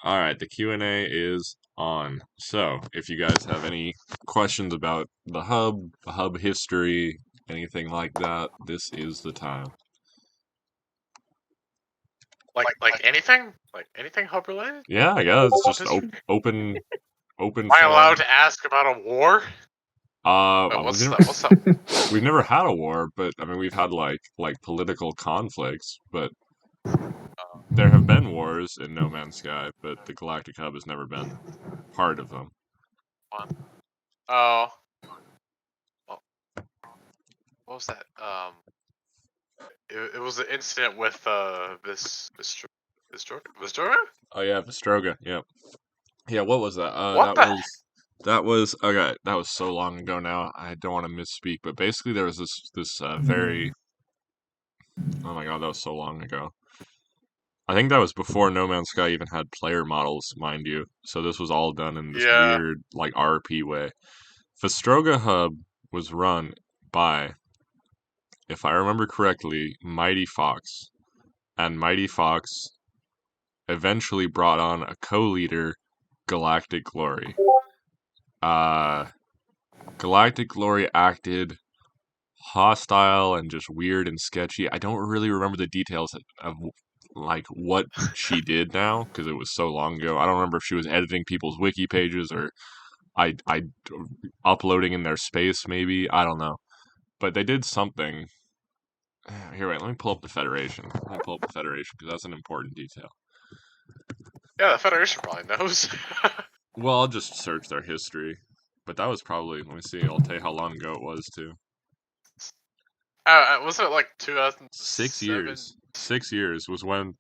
All right, the Q&A is on. So, if you guys have any questions about the hub history, anything like that, this is the time. Like anything? Like anything hub related? Yeah, I guess it's Hub just history? open Am I forum. allowed to ask about a war? Wait, We've what's up? we've never had a war, but I mean we've had like political conflicts, but there have been wars in No Man's Sky, but the Galactic Hub has never been part of them. Oh, oh, what was that? It was an incident with Vistroga? Oh yeah, Vestroga. Yep. Yeah, what was that? What the? That was okay. That was so long ago now. I don't want to misspeak, but basically there was this very oh my god, that was so long ago. I think that was before No Man's Sky even had player models, mind you. So this was all done in this Yeah. weird like RP way. Vestroga Hub was run by, if I remember correctly, Mighty Fox, and Mighty Fox eventually brought on a co-leader, Galactic Glory. Uh, Galactic Glory acted hostile and just weird and sketchy. I don't really remember the details of like what she did now because it was so long ago. I don't remember if she was editing people's wiki pages or I uploading in their space maybe. I don't know. But they did something. Here, wait, let me pull up the Federation. Let me pull up the Federation because that's an important detail. Yeah, the Federation probably knows. Well, I'll just search their history. But that was probably, let me see, I'll tell you how long ago it was too. Wasn't it like 6 2007? years. 6 years was when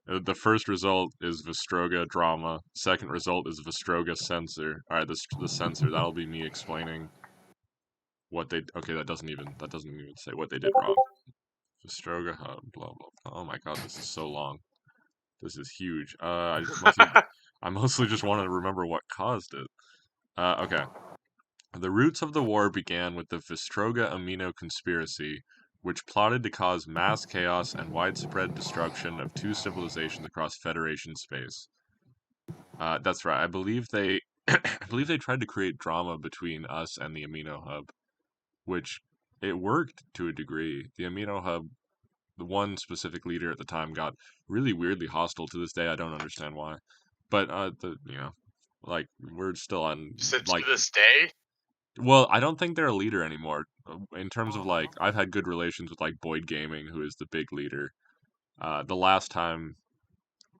the first result is Vestroga drama. Second result is Vestroga censor. All right, the censor. That'll be me explaining what they. Okay, that doesn't even say what they did wrong. Vestroga hub. Blah blah blah. Oh my god, this is so long. This is huge. I mostly just want to remember what caused it. Okay. The roots of the war began with the Vestroga Amino conspiracy, which plotted to cause mass chaos and widespread destruction of two civilizations across Federation space. That's right. I believe they, I believe they tried to create drama between us and the Amino Hub, which it worked to a degree. The Amino Hub, the one specific leader at the time, got really weirdly hostile. To this day, I don't understand why. But like we're still on You said to like this day? well, I don't think they're a leader anymore. In terms of like, I've had good relations with like Boyd Gaming, who is the big leader. The last time,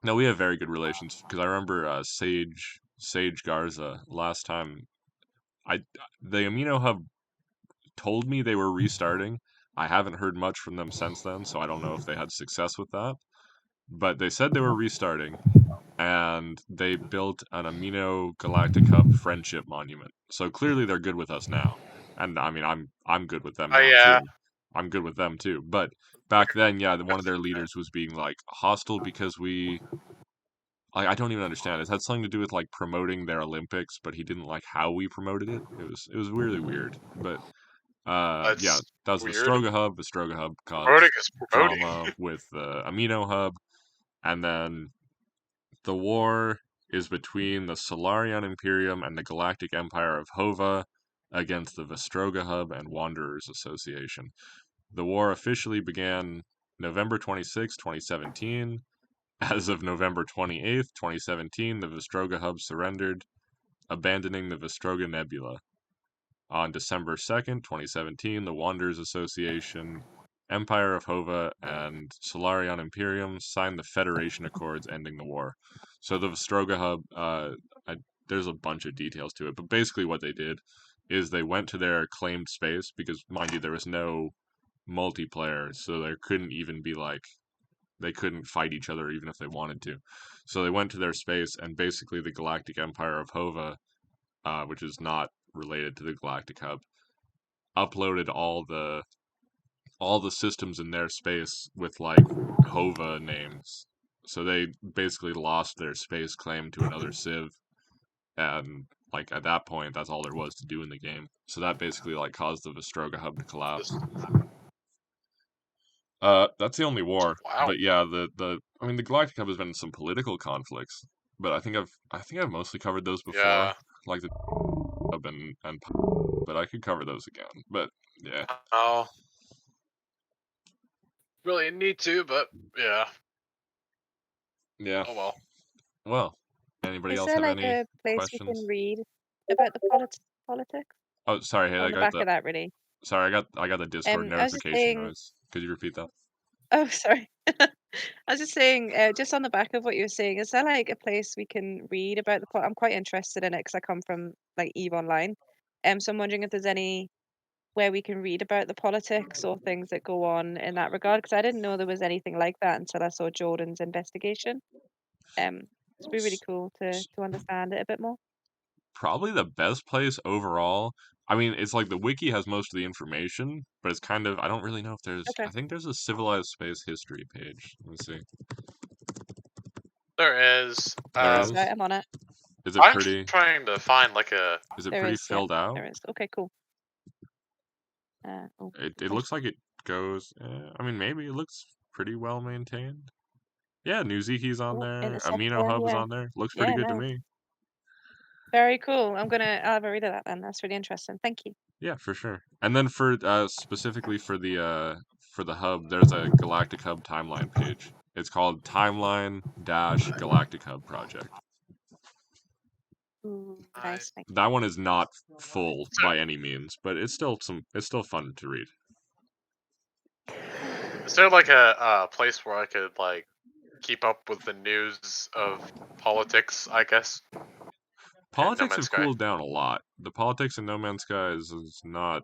no, we have very good relations because I remember Sage Garza last time. I the Amino Hub told me they were restarting. I haven't heard much from them since then, so I don't know if they had success with that. But they said they were restarting, and they built an Amino Galactic Hub friendship monument. So clearly they're good with us now. And I mean I'm good with them Oh now yeah. too. I'm good with them too. But back then, yeah, one of their leaders was being like hostile because I don't even understand. It had something to do with like promoting their Olympics, but he didn't like how we promoted it. It was really weird. But yeah, That's that was weird. Vestroga Hub. Vestroga Hub Promoting caused is promoting. drama with the Amino Hub, and then the war is between the Solarian Imperium and the Galactic Empire of Hova against the Vestroga Hub and Wanderers Association. The war officially began November 26, 2017. As of November 28th, 2017, the Vestroga Hub surrendered, abandoning the Vestroga Nebula. On December 2nd, 2017, the Wanderers Association, Empire of Hova, and Solarian Imperium signed the Federation Accords ending the war. So the Vestroga Hub, there's a bunch of details to it, but basically what they did is they went to their claimed space because, mind you, there was no multiplayer, so there couldn't even be like they couldn't fight each other even if they wanted to. So they went to their space, and basically the Galactic Empire of Hova, which is not related to the Galactic Hub, uploaded all the systems in their space with like Hova names. So they basically lost their space claim to another civ, and like at that point, that's all there was to do in the game. So that basically like caused the Vestroga hub to collapse. That's the only war. Wow. But yeah, the I mean the Galactic Hub has been in some political conflicts. but I think I've mostly covered those before, Yeah. like the Hub and but I could cover those again. But yeah, Oh, really need to, but yeah. yeah. Oh well. Well, anybody Is else there have like any a place we questions? can read about the politics? Oh, sorry, Haley, On I the got back the of that, really. sorry, I got the Discord I was just notification saying. noise. Could you repeat that? Oh, sorry. I was just saying, just on the back of what you were saying, is there like a place we can read about the plot? I'm quite interested in it because I come from like Eve Online. So I'm wondering if there's any where we can read about the politics or things that go on in that regard, because I didn't know there was anything like that until I saw Jordan's investigation. Um, it'd be really S- cool to s- understand it a bit more. Probably the best place overall. I mean, it's like the wiki has most of the information, but it's kind of I don't really know if there's. Okay. I think there's a civilized space history page. Let's see. There is. There Yes, right, is. I'm on it. Is it I'm just pretty? trying to find like a. Is it There pretty is, yeah, filled out? there is. Okay, cool. Oh, It what? looks like it goes. I mean, maybe it looks pretty well maintained. Yeah, New Ziki's on Oh, there. Amino interceptor, Hub is yeah. on there. Looks pretty Yeah, good to no. me. Very cool. I'll have a read of that then. That's really interesting. Thank you. Yeah, for sure. And then for specifically for the hub, there's a Galactic Hub timeline page. It's called Timeline Dash Galactic Hub Project. Ooh, I, nice. Thank you. That one is not full so, by any means, but it's still fun to read. is there like a place where I could like keep up with the news of politics? I guess in No Politics Man's have Sky. cooled down a lot. The politics in No Man's Sky is not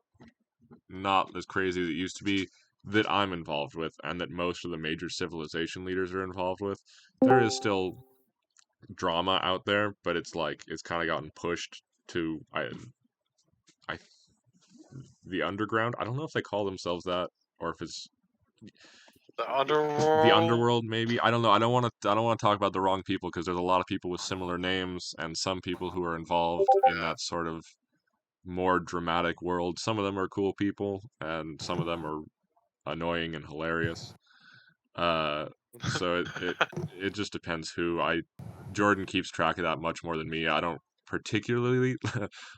as crazy as it used to be that I'm involved with and that most of the major civilization leaders are involved with. There is still drama out there, but it's like it's kind of gotten pushed to I the underground. I don't know if they call themselves that or if it's The the underworld. underworld maybe. I don't know. I don't want to talk about the wrong people because there's a lot of people with similar names and some people who are involved in Yeah. that sort of more dramatic world. Some of them are cool people and some of them are annoying and hilarious. Uh, so it just depends who I. Jordan keeps track of that much more than me. I don't particularly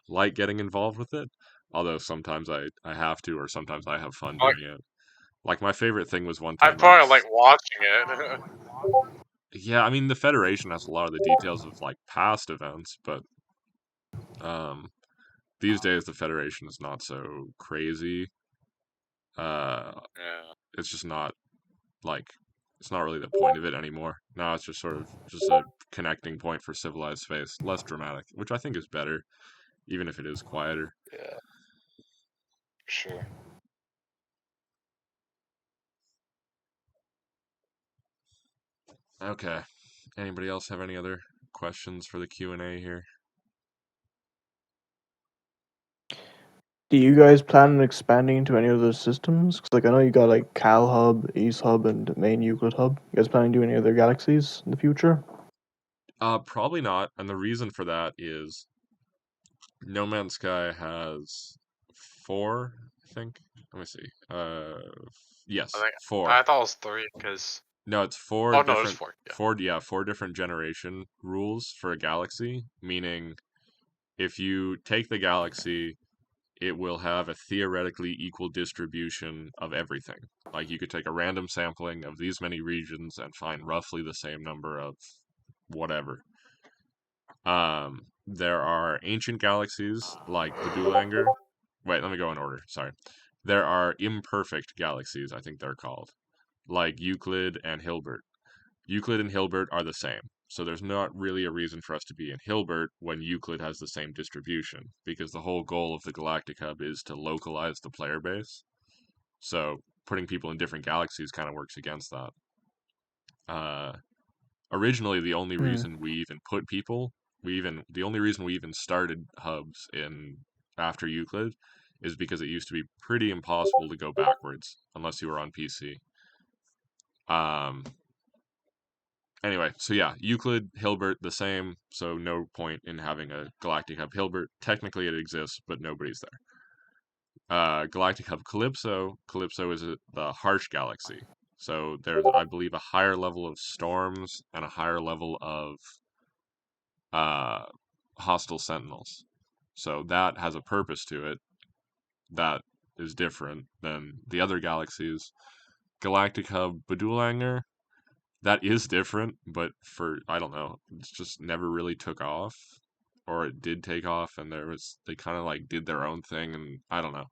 like getting involved with it, although sometimes I have to, or sometimes I have fun Like doing it. Like my favorite thing was one I time I probably like was. watching it. Yeah, I mean the Federation has a lot of the details of like past events, but um, these days the Federation is not so crazy. Uh, Yeah. it's just not like it's not really the point of it anymore. Now it's just sort of just a connecting point for civilized space, less dramatic, which I think is better, even if it is quieter. Yeah. Sure. Okay. Anybody else have any other questions for the Q&A here? Do you guys plan on expanding into any other systems? 'Cause, like, I know you got like Cal Hub, East Hub, and main Euclid Hub. You guys planning to do any other galaxies in the future? Probably not, and the reason for that is No Man's Sky has four, I think. Let me see. I Yes, think four. I thought it was three because No, it's four oh no, there's different four. Yeah. four different generation rules for a galaxy, meaning if you take the galaxy, it will have a theoretically equal distribution of everything. Like you could take a random sampling of these many regions and find roughly the same number of whatever. There are ancient galaxies like the Dulanger. Wait, let me go in order. Sorry. There are imperfect galaxies, I think they're called, like Euclid and Hilbert. Euclid and Hilbert are the same. So there's not really a reason for us to be in Hilbert when Euclid has the same distribution, because the whole goal of the Galactic Hub is to localize the player base. So putting people in different galaxies kind of works against that. Uh, Originally, the only Hmm. reason we even put people, the only reason we even started hubs in after Euclid is because it used to be pretty impossible to go backwards unless you were on PC. Um, Anyway, so yeah, Euclid, Hilbert, the same, so no point in having a Galactic Hub Hilbert. Technically it exists, but nobody's there. Galactic Hub Calypso, Calypso is the harsh galaxy. So there's, I believe, a higher level of storms and a higher level of hostile sentinels. So that has a purpose to it that is different than the other galaxies. Galactic Hub Badulanger, that is different, but I don't know, it's just never really took off, or it did take off, and they kind of like did their own thing, and I don't know.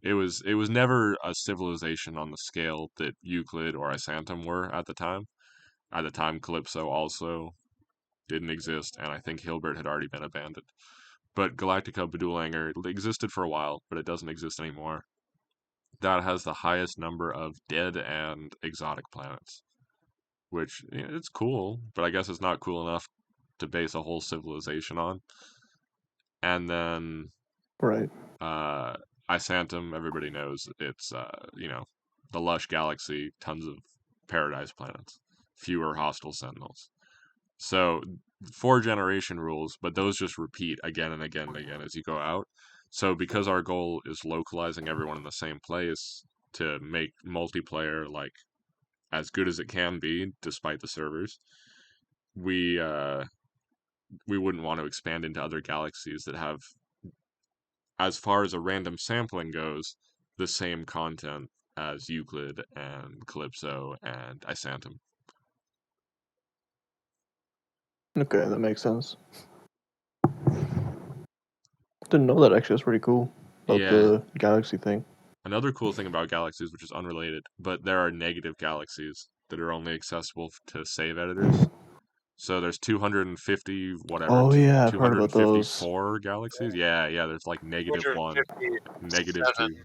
It was never a civilization on the scale that Euclid or Isantum were at the time. At the time, Calypso also didn't exist, and I think Hilbert had already been abandoned. But Galactica Badulanger existed for a while, but it doesn't exist anymore. That has the highest number of dead and exotic planets, which it's cool, but I guess it's not cool enough to base a whole civilization on. And then Right. Isantum, everybody knows it's the lush galaxy, tons of paradise planets, fewer hostile sentinels. So 4 generation rules, but those just repeat again and again and again as you go out. So because our goal is localizing everyone in the same place to make multiplayer like as good as it can be, despite the servers, we wouldn't want to expand into other galaxies that have, as far as a random sampling goes, the same content as Euclid and Calypso and Isantum. Okay, that makes sense. Didn't know that actually. That's pretty cool about Yeah. the galaxy thing. Another cool thing about galaxies, which is unrelated, but there are negative galaxies that are only accessible to save editors. So there's 250 whatever, Oh yeah, I've heard about those. 254 galaxies. Yeah, there's like -1, 257. -2.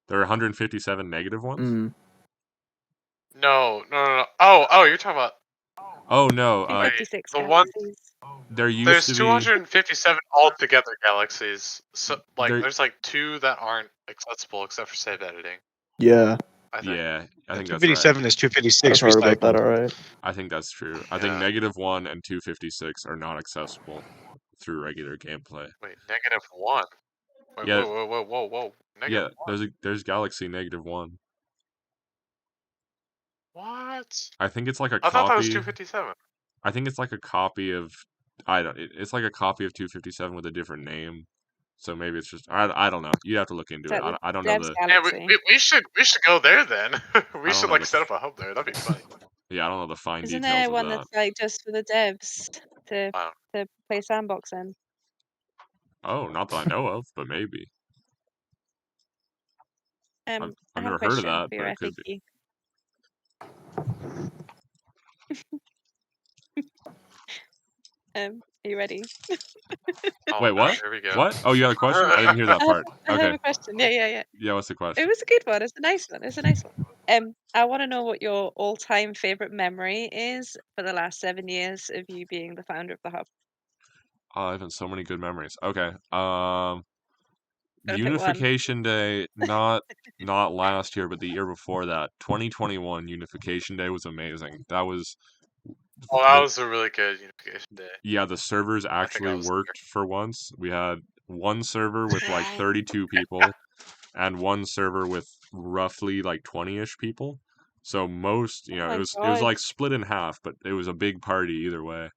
There are 157 negative ones. Mm. No. Oh, you're talking about. Oh no, 256 the one. galaxies. there used There's to be 257 altogether galaxies. So there. there's like 2 that aren't accessible except for save editing. Yeah, I think. Yeah, I think that's right. 257 is I've 256 heard about that. recycled. All right. I think that's true. I think Yeah. -1 and 256 are not accessible through regular gameplay. Wait, -1. Wait, Yeah. whoa. Yeah, -1. there's galaxy -1. What? I think it's like a I thought that was copy. 257. I think it's like a copy of it's like a copy of 257 with a different name. So maybe it's just I don't know. You have to look into Is it. that I don't know Dev's the Yeah, galaxy? we should go there then. We don't should know like the set up a hub there. That'd be funny. yeah, I don't know the fine Isn't details there of one that. that's like just for the devs to Wow. play sandbox in? Oh, not that I know of, but maybe. I I've have never a heard of question that, for but your it could be. Are you ready? Oh, Wait, no, what? Here we go. What? Oh, you had a question? I didn't hear that part. I have Okay. a question. Yeah. Yeah, what's the It question? was a good one. It's a nice one. It's a nice one. I want to know what your all-time favorite memory is for the last 7 years of you being the founder of the hub. Oh, I've had so many good memories. Okay. Gotta pick one. Unification Day, not last year, but the year before that. 2021 Unification Day was amazing. That was Oh, that the was a really good unification day. yeah, the servers I actually was worked for once. We had one server with like 32 people and one server with roughly like 20-ish people. So most, Oh it my was God. like split in half, but it was a big party either way.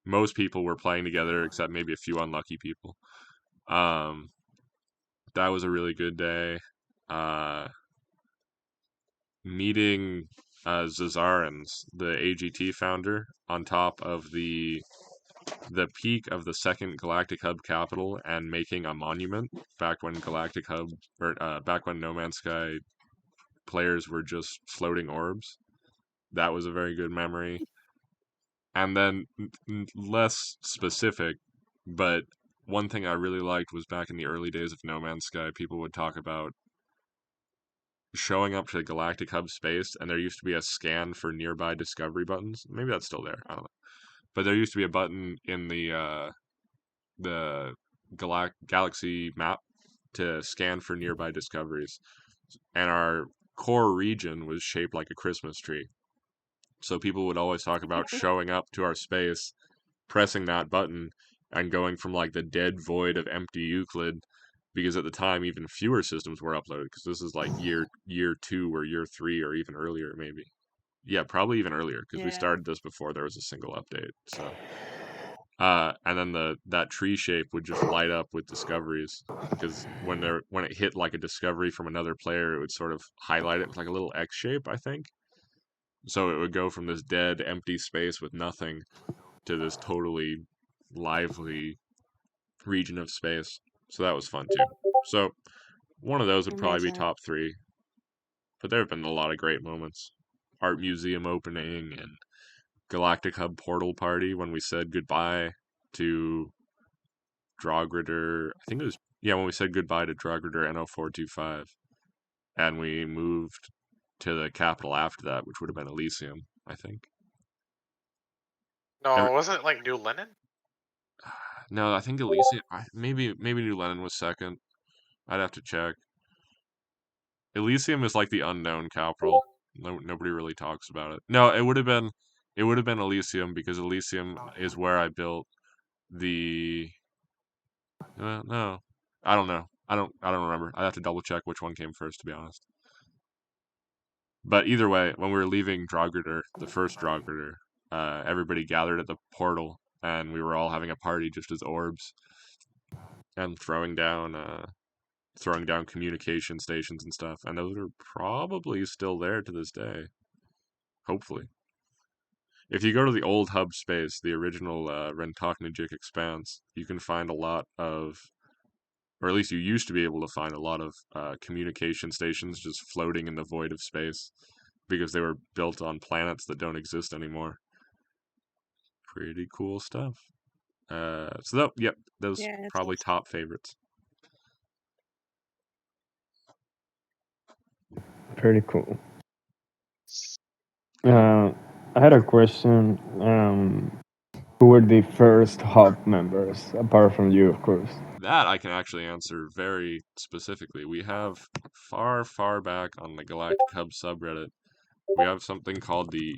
Most people were playing together except maybe a few unlucky people. That was a really good day. Meeting Zazarans, the AGT founder, on top of the peak of the second Galactic Hub capital and making a monument back when Galactic Hub or back when No Man's Sky players were just floating orbs. That was a very good memory. And then less specific, but one thing I really liked was back in the early days of No Man's Sky, people would talk about showing up to the Galactic Hub space, and there used to be a scan for nearby discovery buttons. Maybe that's still there. I don't know. But there used to be a button in the galaxy map to scan for nearby discoveries, and our core region was shaped like a Christmas tree. So people would always talk about showing up to our space, pressing that button, and going from like the dead void of empty Euclid, because at the time even fewer systems were uploaded, because this is like year 2 or year 3 or even earlier maybe. Yeah, probably even earlier, because we Yeah. started this before there was a single update. So And then that tree shape would just light up with discoveries because when it hit like a discovery from another player, it would sort of highlight it with like a little X shape, I think. So it would go from this dead, empty space with nothing to this totally lively region of space. So that was fun too. So one of those would probably be Amazing. top 3. But there have been a lot of great moments. Art museum opening and Galactic Hub portal party when we said goodbye to Drogritter. I think it was, yeah, when we said goodbye to Drogritter NO425. And we moved to the capital after that, which would have been Elysium, I think. No, wasn't it like New Lenin? No, I think Elysium. Maybe New Lenin was second. I'd have to check. Elysium is like the unknown capital. Nobody really talks about it. No, it would have been Elysium because Elysium is where I built the. No, I don't know. I don't remember. I'd have to double check which one came first, to be honest. But either way, when we were leaving Drogritter, the first Drogritter, everybody gathered at the portal, and we were all having a party just as orbs, and throwing down communication stations and stuff, and those are probably still there to this day. Hopefully. If you go to the old hub space, the original Rentoknajik Expanse, you can find a lot of, or at least you used to be able to find a lot of communication stations just floating in the void of space because they were built on planets that don't exist anymore. Pretty cool stuff. Yep, those Yeah, it's probably awesome. top favorites. Pretty cool. I had a question. Who were the first hub members, apart from you, of course? That I can actually answer very specifically. We have far, far back on the Galactic Hub subreddit, we have something called the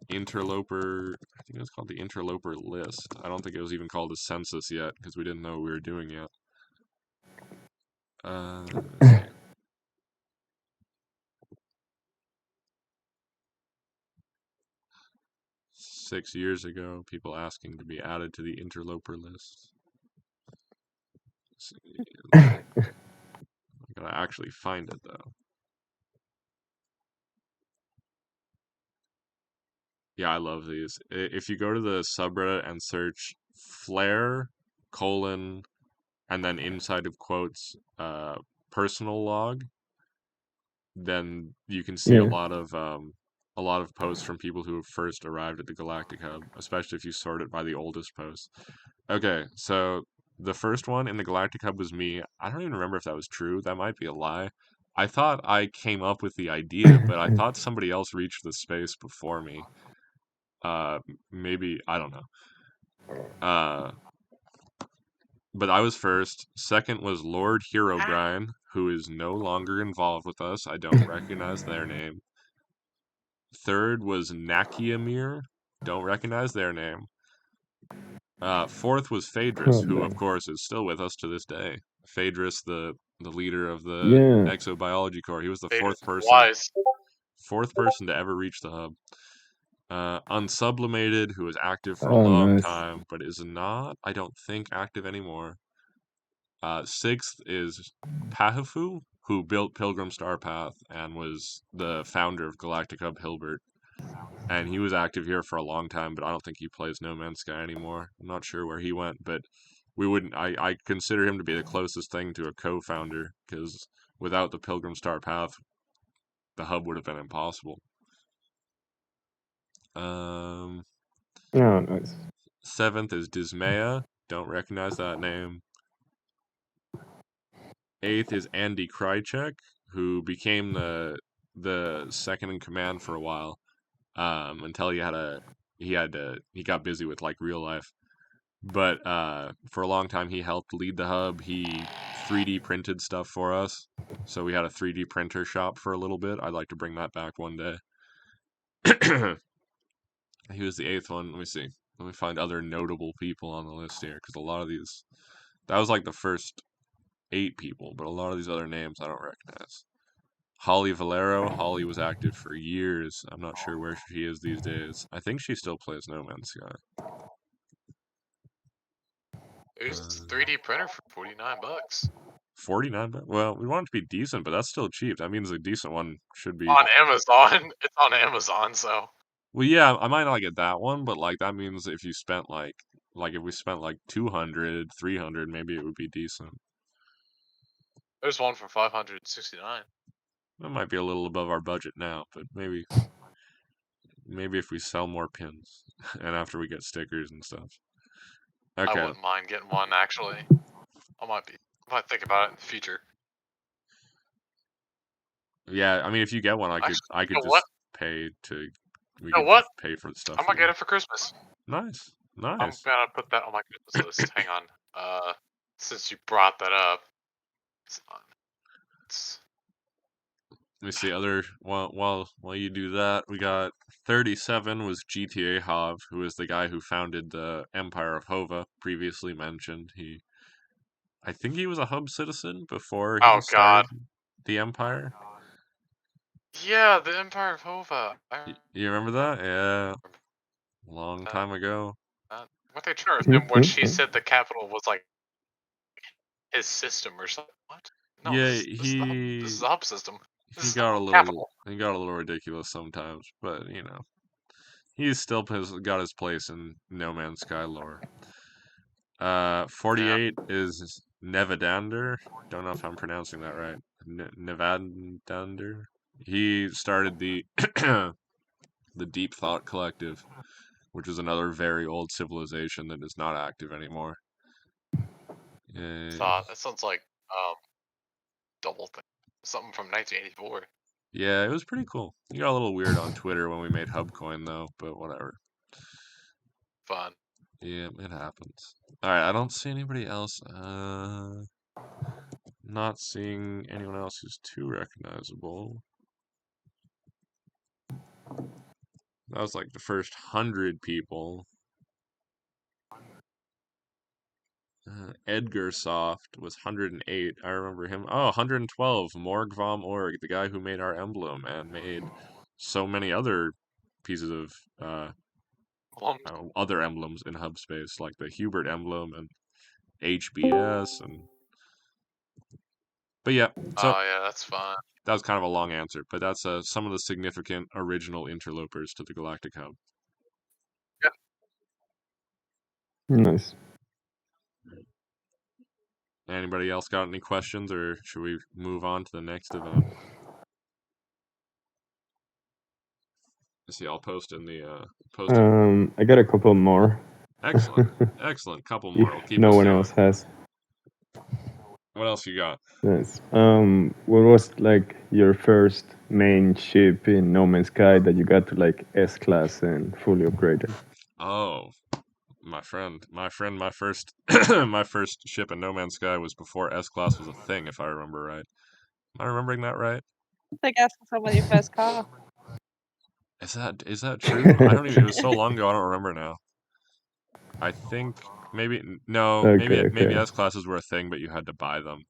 interloper. I think it was called the interloper list. I don't think it was even called a census yet because we didn't know what we were doing yet. Let's see. Six years ago, people asking to be added to the interloper list. I gotta actually find it though. Yeah, I love these. If you go to the subreddit and search flare colon and then inside of quotes personal log, then you can see Yeah. a lot of posts from people who have first arrived at the Galactic Hub, especially if you sort it by the oldest posts. Okay, so the first one in the Galactic Hub was me. I don't even remember if that was true. That might be a lie. I thought I came up with the idea, but I thought somebody else reached the space before me. Maybe I don't know. But I was first. Second was Lord Herobrine, who is no longer involved with us. I don't recognize their name. Third was Nakiamir. Don't recognize their name. Fourth was Phaedrus, Oh, who of man. course is still with us to this day. Phaedrus, the leader of the Yeah. Exobiology Corps. He was the Vader's fourth wise. person to ever reach the hub. Unsublimated, who was active for a Oh, long nice. time, but is not, I don't think, active anymore. Sixth is Pahafu, who built Pilgrim Star Path and was the founder of Galactic Hub Hilbert. And he was active here for a long time, but I don't think he plays No Man's Sky anymore. I'm not sure where he went, but we wouldn't. I consider him to be the closest thing to a co-founder because without the Pilgrim Star Path, the hub would have been impossible. Oh, nice. Seventh is Dismaya. Don't recognize that name. Eighth is Andy Krychek, who became the second in command for a while, until he got busy with like real life. But for a long time, he helped lead the hub. He 3D printed stuff for us, so we had a 3D printer shop for a little bit. I'd like to bring that back one day. He was the eighth one. Let me see. Let me find other notable people on the list here, because a lot of these, that was like the first 8 people, but a lot of these other names I don't recognize. Holly Valero. Holly was active for years. I'm not sure where she is these days. I think she still plays No Man's Sky. Use 3D printer for $49 $49. Well, we want it to be decent, but that's still cheap. That means a decent one should be. on Amazon. It's on Amazon, so Well, yeah, I might not get that one, but like that means if you spent like if we spent like 200, 300, maybe it would be decent. there's one for $569. That might be a little above our budget now, but maybe if we sell more pins and after we get stickers and stuff. I Okay. wouldn't mind getting one actually. I might think about it in the future. Yeah, I mean, if you get one, I could Actually, you know just what? pay to. We You know could what? pay for the stuff. I'm gonna get it for Christmas. Nice, I'm nice. gonna put that on my Christmas list. Hang on. Since you brought that up, it's Let me see. Other while you do that, we got 37 was GTA Hav, who is the guy who founded the Empire of Hova, previously mentioned. I think he was a hub citizen before he oh god, started the Empire. yeah, the Empire of Hova. You remember that? Yeah, long time ago. What they charged him when she said the capital was like his system or something. What? No, Yeah, this is the hub system. This he is got the a little capital. ridiculous sometimes, but you know, he's still got his place in No Man's Sky lore. 48 is Nevadander. Don't know if I'm pronouncing that right. Nevadander. He started the the Deep Thought Collective, which is another very old civilization that is not active anymore. Thought that sounds like double thing. Something from 1984. Yeah, it was pretty cool. He got a little weird on Twitter when we made Hubcoin though, but whatever. Fun. Yeah, it happens. Alright, I don't see anybody else. Not seeing anyone else who's too recognizable. That was like the first 100 people. Edgar Soft was 108. I remember him. Oh, 112. Morgvom Org, the guy who made our emblem and made so many other pieces of other emblems in Hubspace, like the Hubert emblem and HBS and. But yeah, so Oh yeah, that's fun. that was kind of a long answer, but that's some of the significant original interlopers to the Galactic Hub. Nice. Anybody else got any questions, or should we move on to the next event? Let's see, I'll post in the post. I got a couple more. Excellent, excellent. Couple If more. We'll keep no us one going. else has. What else you got? Nice. What was like your first main ship in No Man's Sky that you got to like S class and fully upgraded? Oh, my friend, my first my first ship in No Man's Sky was before S class was a thing, if I remember right. Am I remembering that right? Like asking someone your first car. Is that true? I don't even. It was so long ago. I don't remember now. I think maybe no. Okay, Maybe okay. S classes were a thing, but you had to buy them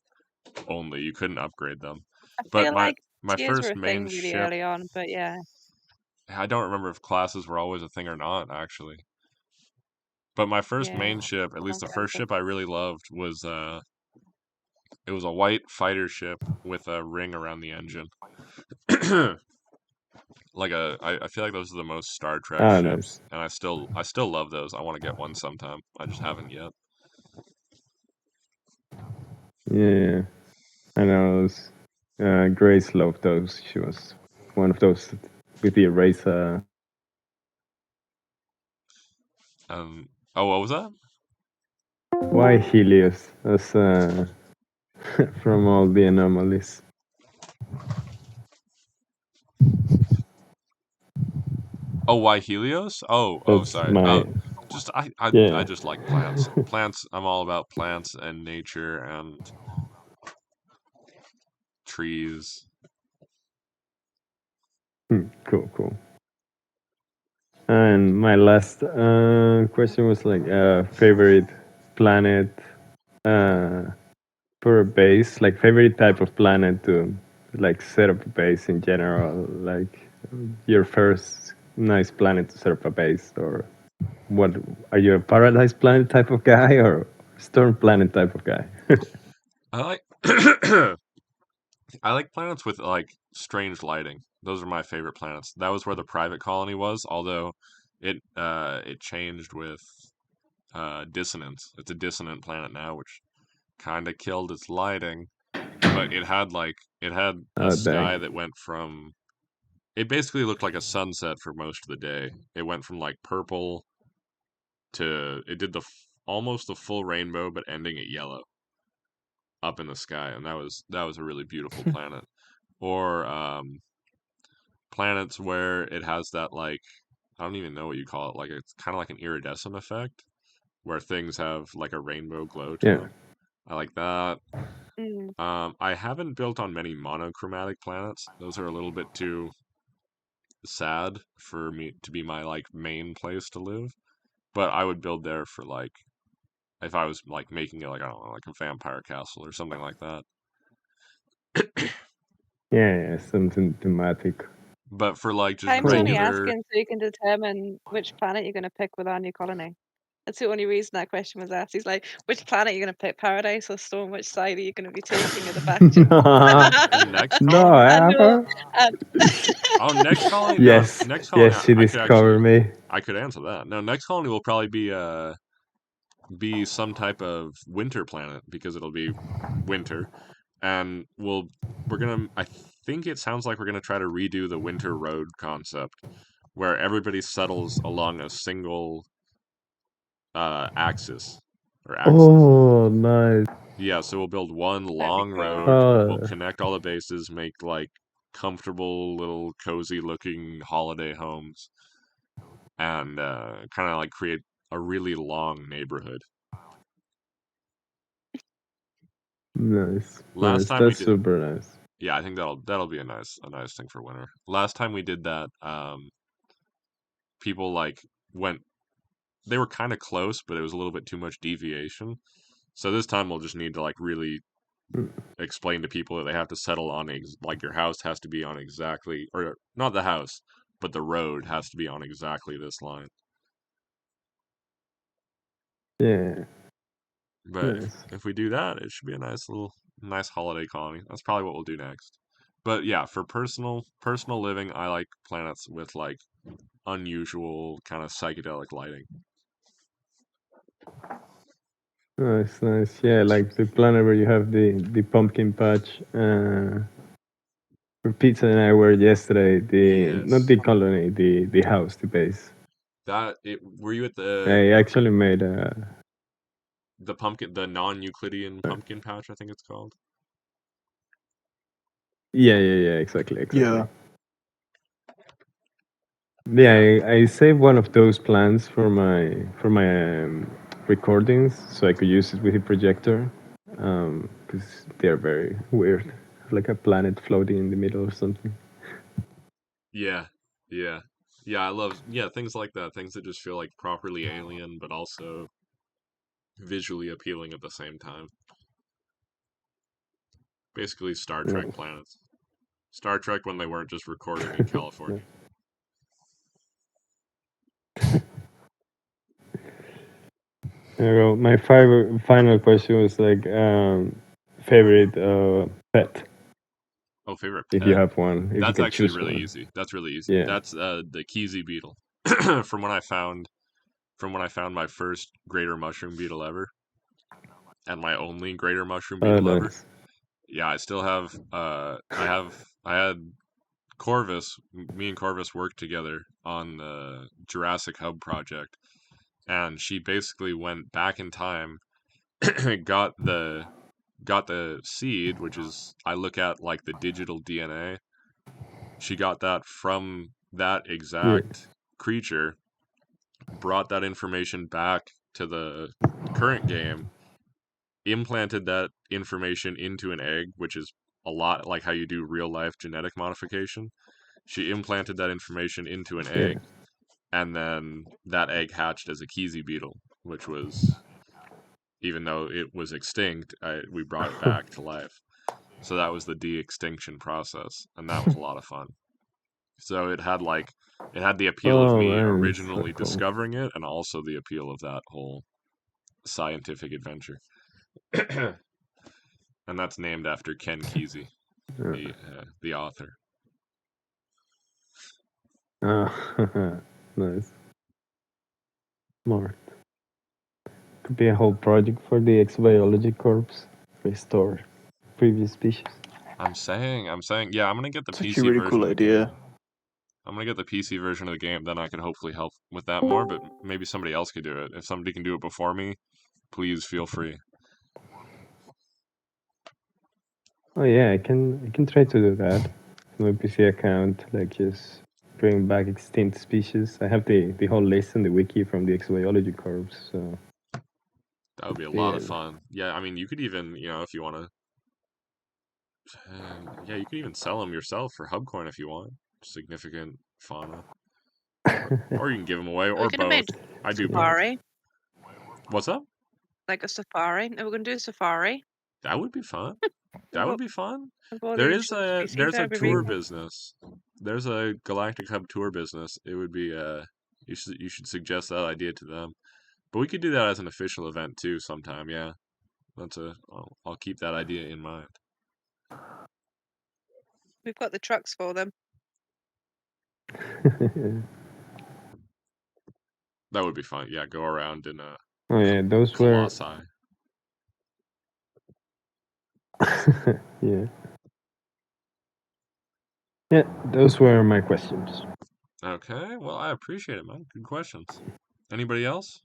only. You couldn't upgrade them. I But feel like my tiers were first a thing main really ship. early on, but yeah. I don't remember if classes were always a thing or not, actually. But my first Yeah. main ship, at least the Okay, first so- ship I really loved, was it was a white fighter ship with a ring around the engine. I feel like those are the most Star Trek ships, Nice. and I still love those. I want to get one sometime. I just haven't yet. Yeah, I know. Grace loved those. She was one of those with the eraser. Oh, what was that? Why Helios? That's from all the anomalies. Oh, why Helios? Oh, That's sorry. my Just yeah. I just like plants. Plants. I'm all about plants and nature and trees. Cool. And my last question was like favorite planet for a base, like favorite type of planet to like set up a base in general, like your first nice planet to set up a base, or what? Are you a paradise planet type of guy or storm planet type of guy. I like I like planets with like strange lighting. Those are my favorite planets. That was where the private colony was, although it changed with dissonance. It's a dissonant planet now, which kind of killed its lighting. But it had a Oh sky dang. that went from it basically looked like a sunset for most of the day. It went from like purple to it did almost the full rainbow, but ending at yellow up in the sky, and that was a really beautiful planet. Or planets where it has that like I don't even know what you call it. Like it's kind of like an iridescent effect where things have like a rainbow glow to Yeah. them. I like that. Mm. I haven't built on many monochromatic planets. Those are a little bit too sad for me to be my like main place to live. But I would build there for like if I was like making it like I don't know, like a vampire castle or something like that. Yeah, something thematic. But for like just Time's only regular, asking so you can determine which planet you're going to pick with our new colony. That's the only reason that question was asked. He's like, which planet are you going to pick, Paradise or Storm? Which side are you going to be taking of the faction? next No, colony. I know. Oh, next colony. No, Yes, next colony. yes, she I could actually, discovered me. I could answer that. No, next colony will probably be some type of winter planet because it'll be winter, and we're gonna. I think it sounds like we're gonna try to redo the winter road concept, where everybody settles along a single axis or axis. Oh, nice. Yeah, so we'll build one That'd be long cool. road. We'll connect all the bases, make like comfortable little cozy looking holiday homes, and kind of like create a really long neighborhood. Nice, Last nice. time we That's did, super nice. yeah, I think that'll be a nice thing for winter. Last time we did that, people like went they were kind of close, but it was a little bit too much deviation. So this time we'll just need to like really explain to people that they have to settle on like your house has to be on exactly or not the house, but the road has to be on exactly this line. Yeah, But nice. if we do that, it should be a nice holiday colony. That's probably what we'll do next. But yeah, for personal living, I like planets with like unusual kind of psychedelic lighting. Nice, nice. Yeah, like the planet where you have the pumpkin patch. Where Pizza and I were yesterday. Not Yes. the colony, the house, the base. Were you at I actually made the non-Euclidean pumpkin patch, I think it's called? Yeah, exactly. Yeah. Yeah, I saved one of those plans for my recordings, so I could use it with the projector, because they're very weird, like a planet floating in the middle or something. Yeah. Yeah. Yeah, I love things like that, things that just feel like properly alien but also visually appealing at the same time. Basically Star Trek Nice. planets. Star Trek when they weren't just recording in California. There you go. My final question was like, favorite pet, Oh, favorite if you pet. have one, if you That's can actually choose really one. easy. That's really easy. Yeah. That's the Keezy beetle. from when I found my first greater mushroom beetle ever, and my only greater mushroom Oh, beetle ever. nice. Yeah, I still have. I had Corvus. Me and Corvus worked together on the Jurassic Hub project, and she basically went back in time, got the seed, which is I look at like the digital DNA. She got that from that Yeah. exact creature, brought that information back to the current game, implanted that information into an egg, which is a lot like how you do real life genetic modification. She implanted that information into an Yeah. egg, and then that egg hatched as a Keezy beetle, which was, even though it was extinct, we brought it back to life. So that was the de-extinction process, and that was a lot of fun. So it had the appeal of Oh me man, it's so originally cool. discovering it, and also the appeal of that whole scientific adventure. And that's named after Ken Kesey, the author. Nice. Smart. Could be a whole project for the X-Biology Corps. Restore previous species. I'm saying, yeah, I'm gonna get the It's actually PC a really version cool of the game. idea. I'm gonna get the PC version of the game, then I can hopefully help with that more, but maybe somebody else could do it. If somebody can do it before me, please feel free. Oh yeah, I can try to do that. My PC account, like just bring back extinct species. I have the whole list in the wiki from the X-Biology Corps, so That would be a yeah. lot of fun. Yeah, I mean, you could even, if you want to, yeah, you could even sell them yourself for Hubcoin if you want. Significant fauna. Or you can give them away, Are we or gonna both. make I do both. safari? What's up? Like a safari? Are we gonna do a safari? That would be fun. That would be fun. Of all the There is ancient a species, there's a that'd be really tour cool. business. There's a Galactic Hub tour business. It would be you should suggest that idea to them. But we could do that as an official event too sometime, yeah. I'll keep that idea in mind. We've got the trucks for them. That would be fun. Yeah, go around in a Oh yeah, those were colossi. yeah. Yeah, those were my questions. Okay, well I appreciate it, man. Good questions. Anybody else?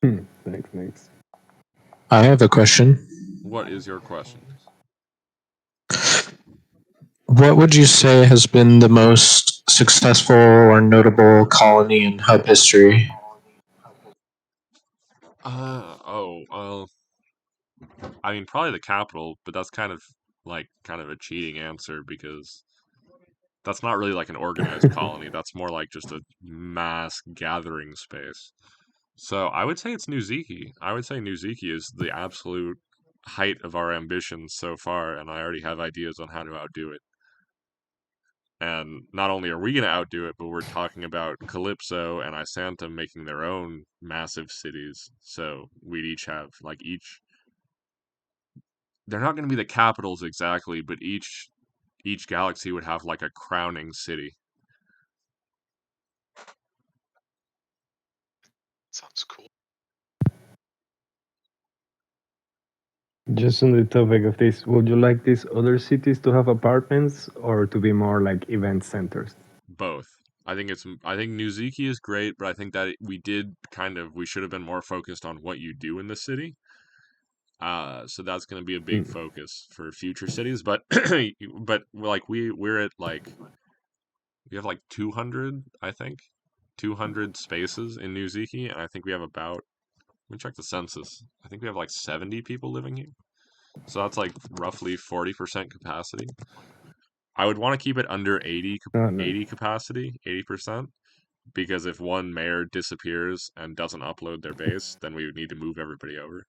Thanks. I have a question. What is your question? What would you say has been the most successful or notable colony in hub history? I mean probably the capital, but that's kind of a cheating answer because that's not really like an organized colony. That's more like just a mass gathering space. So I would say it's New Ziki. I would say New Ziki is the absolute height of our ambitions so far, and I already have ideas on how to outdo it. And not only are we going to outdo it, but we're talking about Calypso and Isantum making their own massive cities. So we'd each have they're not going to be the capitals exactly, but each galaxy would have like a crowning city. Sounds cool. Just on the topic of this, would you like these other cities to have apartments or to be more like event centers? Both. I think New Ziki is great, but I think that we should have been more focused on what you do in the city. So that's going to be a big focus for future cities, but like we're at like we have like 200, I think, 200 spaces in New Ziki, and I think we have about, let me check the census. I think we have like 70 people living here. So that's like roughly 40% capacity. I would want to keep it under 80 capacity, 80%, because if one mayor disappears and doesn't upload their base, then we would need to move everybody over.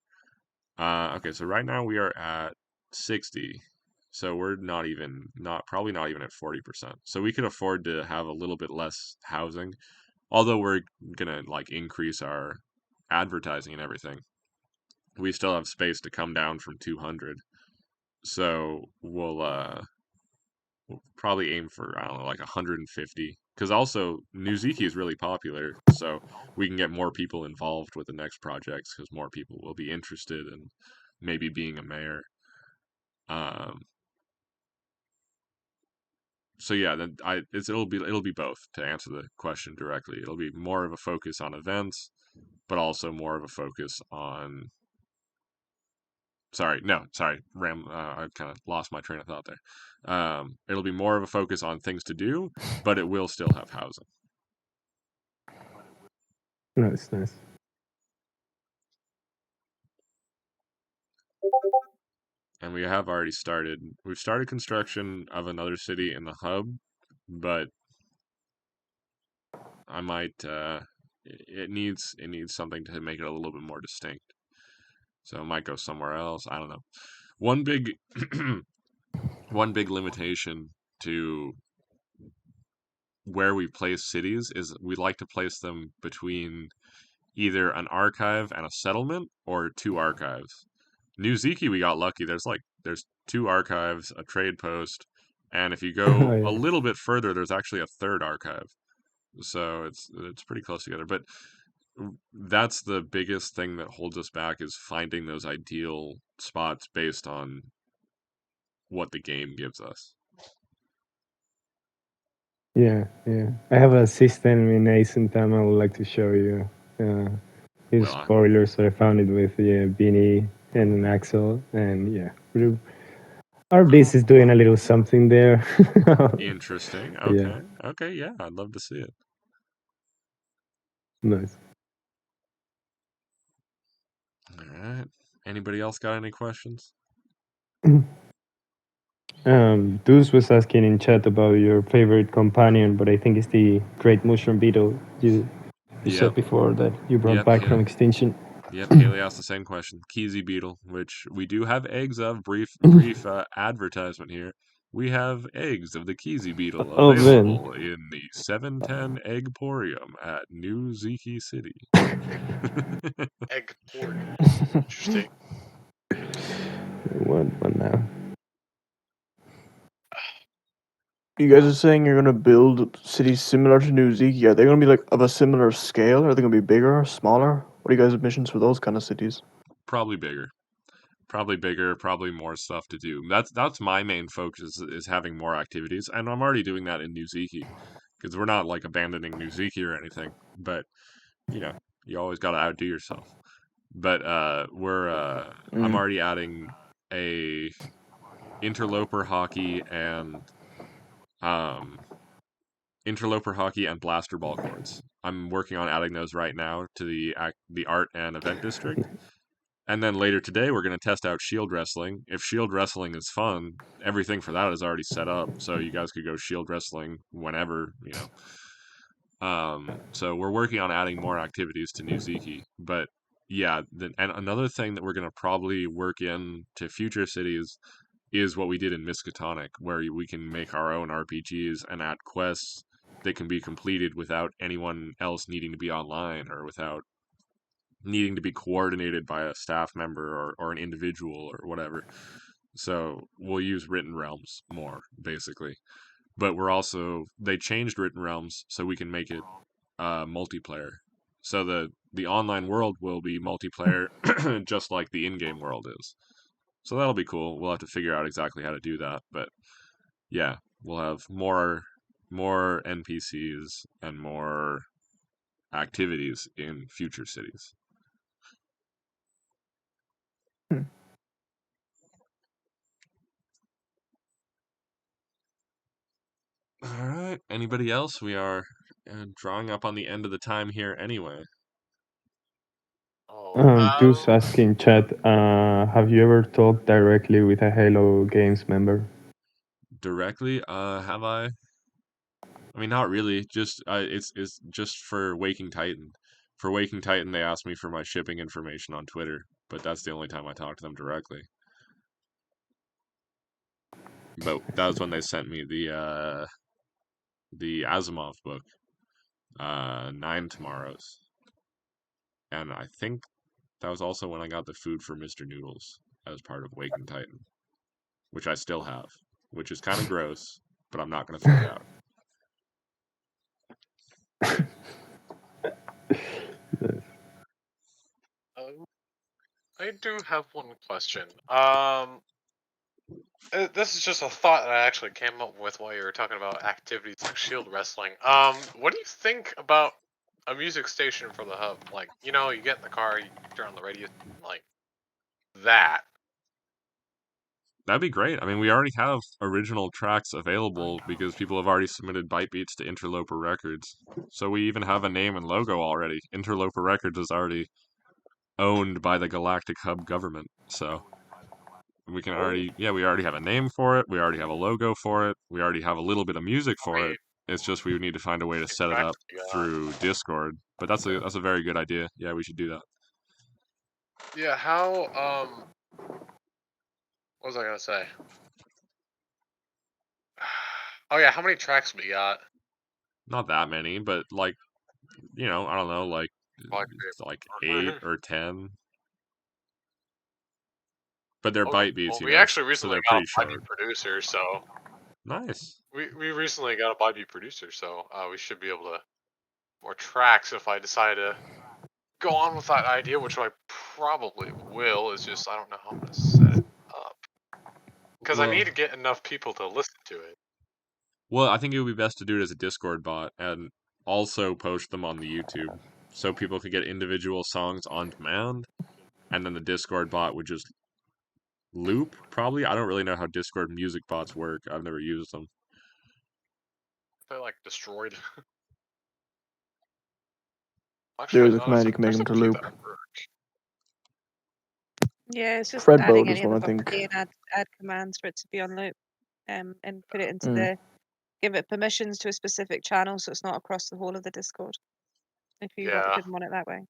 Okay, so right now we are at 60. So we're probably not even at 40%. So we could afford to have a little bit less housing, although we're gonna like increase our advertising and everything. We still have space to come down from 200. So we'll probably aim for, I don't know, like 150. Because also New Ziki is really popular, so we can get more people involved with the next projects because more people will be interested in maybe being a mayor. So yeah, then it'll be both to answer the question directly. It'll be more of a focus on events, but also more of a focus on. Sorry, no, sorry, I kind of lost my train of thought there. It'll be more of a focus on things to do, but it will still have housing. Nice. And we have already started. We've started construction of another city in the hub, but I might. It needs something to make it a little bit more distinct. So it might go somewhere else. I don't know. One big one big limitation to where we place cities is we like to place them between either an archive and a settlement or 2 archives. New Ziki, we got lucky. There's 2 archives, a trade post, and if you go Oh, a yeah. little bit further, there's actually a 3rd archive. So it's pretty close together. But that's the biggest thing that holds us back is finding those ideal spots based on what the game gives us. Yeah, yeah. I have a system in Ascent Time I would like to show you. Here's Well, spoilers. So I found it with Beanie and Axel, and yeah, our base is doing a little something there. interesting. Yeah, Okay, yeah, I'd love to see it. nice. All right. Anybody else got any questions? Deuce was asking in chat about your favorite companion, but I think it's the great mushroom beetle you said Yep. before that you brought Yep. back from extinction. Yep. Haley asked the same question. Keezy beetle, which we do have eggs of. Brief advertisement here. We have eggs of the Keezy beetle Oh man, available in the 710 Eggporium at New Ziki City. Eggporium. Interesting. what now? You guys are saying you're gonna build cities similar to New Ziki. Are they gonna be like of a similar scale? Are they gonna be bigger, smaller? What are you guys' missions for those kind of cities? Probably bigger. Probably more stuff to do. That's my main focus is having more activities, and I'm already doing that in New Ziki because we're not like abandoning New Ziki or anything. But you always got to outdo yourself. But I'm Mm. already adding a interloper hockey and um blaster ball courts. I'm working on adding those right now to the art and event district. And then later today, we're going to test out shield wrestling. If shield wrestling is fun, everything for that is already set up, so you guys could go shield wrestling whenever. So we're working on adding more activities to New Ziki. But yeah, and another thing that we're going to probably work in to future cities is what we did in Miskatonic, where we can make our own RPGs and add quests that can be completed without anyone else needing to be online or without needing to be coordinated by a staff member or an individual or whatever. So we'll use Written Realms more, basically. But they changed Written Realms so we can make it multiplayer. So the online world will be multiplayer just like the in-game world is. So that'll be cool. We'll have to figure out exactly how to do that, but yeah, we'll have more NPCs and more activities in future cities. Hmm. All right. Anybody else? We are drawing up on the end of the time here anyway. Oh, Deuce asking chat, have you ever talked directly with a Halo Games member? Directly? Have I? I mean, not really. Just it's just for Waking Titan. For Waking Titan, they asked me for my shipping information on Twitter, but that's the only time I talked to them directly. But that was when they sent me the Asimov book, 9 Tomorrows, and I think that was also when I got the food for Mr. Noodles as part of Waking Titan, which I still have, which is kind of gross, but I'm not going to throw it out. I do have one question. This is just a thought that I actually came up with while you were talking about activities like shield wrestling. What do you think about a music station for the hub? Like, you get in the car, you turn on the radio, like that. That'd be great. I mean, we already have original tracks available because people have already submitted byte beats to Interloper Records. So we even have a name and logo already. Interloper Records is already owned by the Galactic Hub government. So we already have a name for it. We already have a logo for it. We already have a little bit of music for it. It's just we would need to find a way to set it up through Discord. But that's a very good idea. Yeah, we should do that. Yeah, how what was I gonna say? Oh yeah, how many tracks we got? Not that many, but like, I don't know, like It's like 8 or 10. But they're bite beats, Well, we actually so recently they're got pretty a short. bite producer, so Nice. we recently got a bite producer, so we should be able to more tracks if I decide to go on with that idea, which I probably will. It's just I don't know how I'm gonna set it up because I need to get enough people to listen to it. Well, I think it would be best to do it as a Discord bot and also post them on the YouTube so people could get individual songs on demand, and then the Discord bot would just loop, probably. I don't really know how Discord music bots work. I've never used them. They're like destroyed. There's a command you can make them to loop. Yeah, it's just Fred adding mode is any of one, the I think. buffer and add commands for it to be on loop, and put it into Mm. give it permissions to a specific channel so it's not across the whole of the Discord. If you didn't want it that way.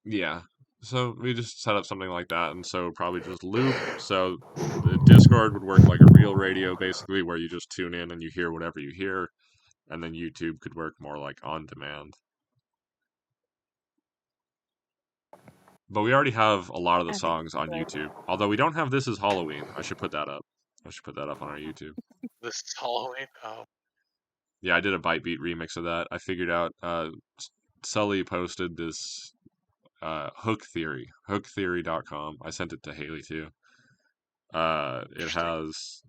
Yeah. So we just set up something like that, and so probably just loop. So the Discord would work like a real radio, basically, where you just tune in and you hear whatever you hear, and then YouTube could work more like on demand. But we already have a lot of the songs on YouTube. Although we don't have This Is Halloween. I should put that up. I should put that up on our YouTube. This is Halloween? Oh. Yeah, I did a Bite Beat remix of that. I figured out Sully posted this Hook Theory, hooktheory.com. I sent it to Haley too. It has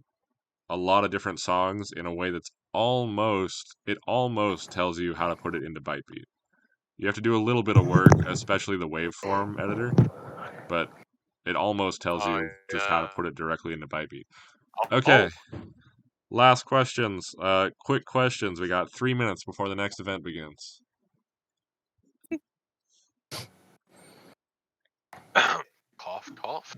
a lot of different songs in a way that's almost tells you how to put it into Bite Beat. You have to do a little bit of work, especially the waveform editor, but it almost tells you just how to put it directly into Bite Beat. Okay. Last questions. Quick questions. We got 3 minutes before the next event begins. Cough, cough.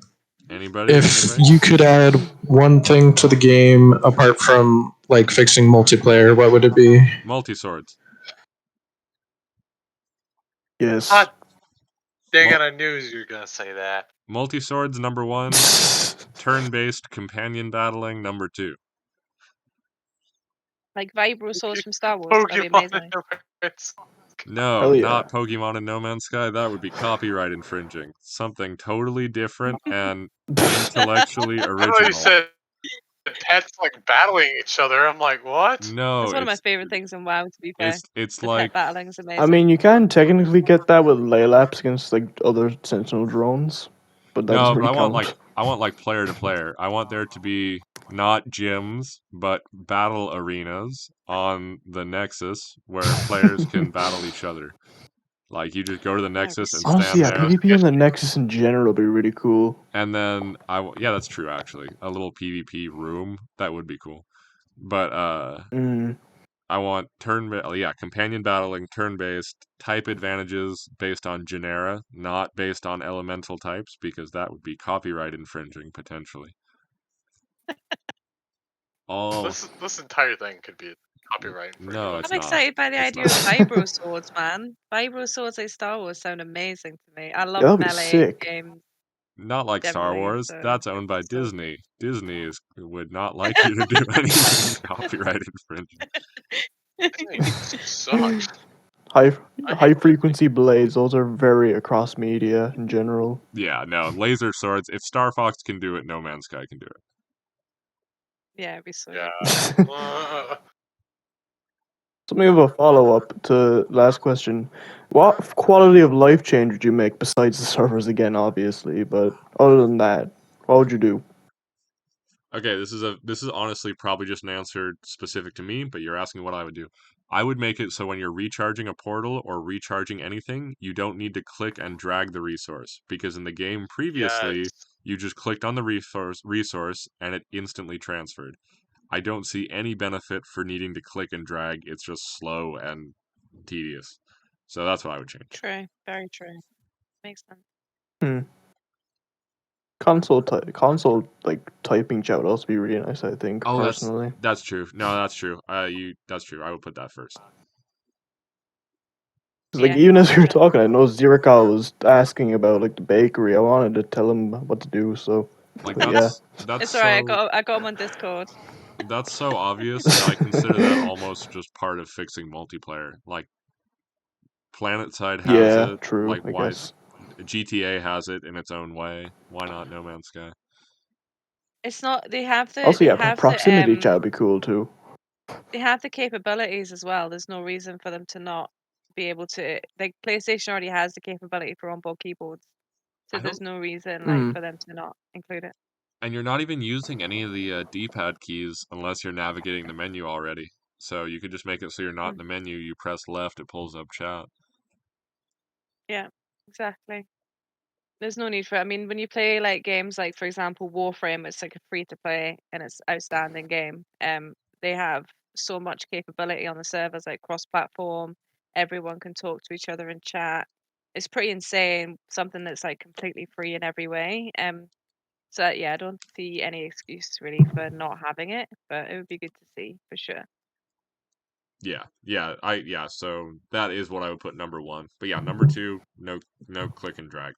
Anybody? If you could add one thing to the game apart from like fixing multiplayer, what would it be? Multi-swords. Yes. Dang it, I knew you were going to say that. Multi-swords, number 1. Turn-based companion battling, number 2. Like vibro swords from Star Wars. That'd be amazing. No, not Pokemon and No Man's Sky. That would be copyright infringing. Something totally different and intellectually original. I thought you said pets like battling each other. I'm like, what? No, it's one of my favorite things in WoW. To be fair, it's the like pet battling is amazing. I mean, you can technically get that with laylaps against like other Sentinel drones, but that doesn't but really count. I want like player to player. I want there to be not gyms but battle arenas on the Nexus where players can battle each other. Like you just go to the Nexus and Honestly, stand there. PvP on the Nexus in general would be really cool. And then yeah, that's true actually. A little PvP room that would be cool. But I want companion battling, turn-based, type advantages based on genera, not based on elemental types, because that would be copyright infringing potentially. This entire thing could be copyright infringing. No, it's I'm excited by the idea of vibro swords, man. Vibro swords like Star Wars sound amazing to me. I love that'd be melee sick. games. Not like Star Wars. So that's owned by Disney. Disney would not like you to do anything copyright infringing. Sucks. High frequency blades, those are very across media in general. Yeah, no, laser swords. If Star Fox can do it, No Man's Sky can do it. Yeah, it'd be sweet. Yeah. Something of a follow-up to last question. What quality of life change would you make besides the servers again, obviously, but other than that, what would you do? Okay, this is honestly probably just an answer specific to me, but you're asking what I would do. I would make it so when you're recharging a portal or recharging anything, you don't need to click and drag the resource, because in the game previously, you just clicked on the resource and it instantly transferred. I don't see any benefit for needing to click and drag. It's just slow and tedious. So that's what I would change. True, very true. Makes sense. Console like typing chat would also be really nice, I think, personally. That's true. No, that's true. That's true. I would put that first. Like even as we were talking, I know Zirikal was asking about like the bakery. I wanted to tell him what to do, so like that's it's alright. I got him on Discord. That's so obvious that I consider that almost just part of fixing multiplayer. Like PlanetSide has Yeah, it. true. Like, I why? guess. GTA has it in its own way. Why not No Man's Sky? It's not. They have the. Also, They yeah, have proximity chat would be cool too. They have the capabilities as well. There's no reason for them to not be able to. Like PlayStation already has the capability for onboard keyboards, so I there's don't. no reason Mm. for them to not include it. And you're not even using any of the D-pad keys unless you're navigating the menu already. So you could just make it so you're not in the menu. You press left, it pulls up chat. Yeah, exactly. There's no need for it. I mean, when you play like games like, for example, Warframe, it's like a free to play and it's outstanding game. They have so much capability on the servers, like cross-platform. Everyone can talk to each other in chat. It's pretty insane. Something that's like completely free in every way. So yeah, I don't see any excuse really for not having it, but it would be good to see for sure. Yeah. So that is what I would put number 1. But yeah, number 2, no click and drag.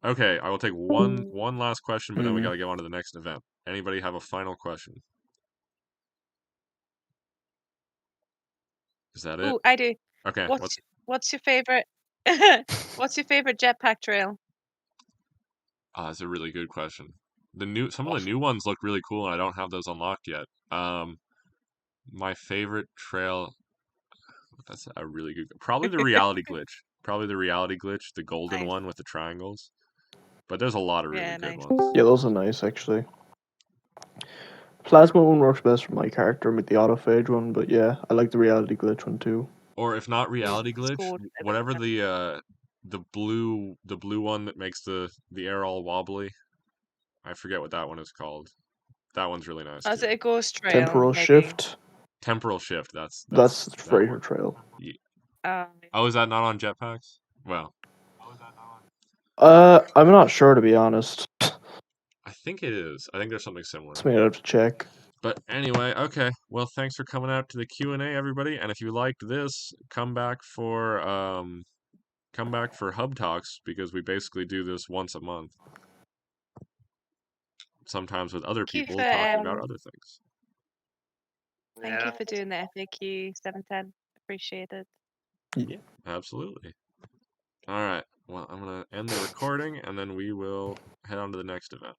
Okay, I will take one last question, but then we got to go on to the next event. Anybody have a final question? Is that it? Oh, I do. Okay. What's your favorite? What's your favorite jetpack trail? That's a really good question. Some of the new ones look really cool, and I don't have those unlocked yet. My favorite trail. That's a really good. Probably the reality glitch. Probably the reality glitch, the golden Nice. one with the triangles. But there's a lot of really Yeah, good nice. ones. Yeah, those are nice actually. Plasma one works best for my character with the autophage one, but yeah, I like the reality glitch one too. Or if not reality It's glitch, cool. whatever the blue one that makes the air all wobbly. I forget what that one is called. That one's really nice Is too. it a ghost trail? Temporal Maybe. shift. Temporal shift. That's That's that Freighter one. Trail. Oh, is that not on jetpacks? Well, I'm not sure to be honest. I think it is. I think there's something similar. Something I'd have to check. But anyway, okay. Well, thanks for coming out to the Q&A, everybody. And if you liked this, come back for Hub Talks, because we basically do this once a month. Sometimes with other Thank you people for, talking about other things. Thank you for doing the FAQ 710. Appreciate it. Yeah, absolutely. All right. Well, I'm going to end the recording, and then we will head on to the next event.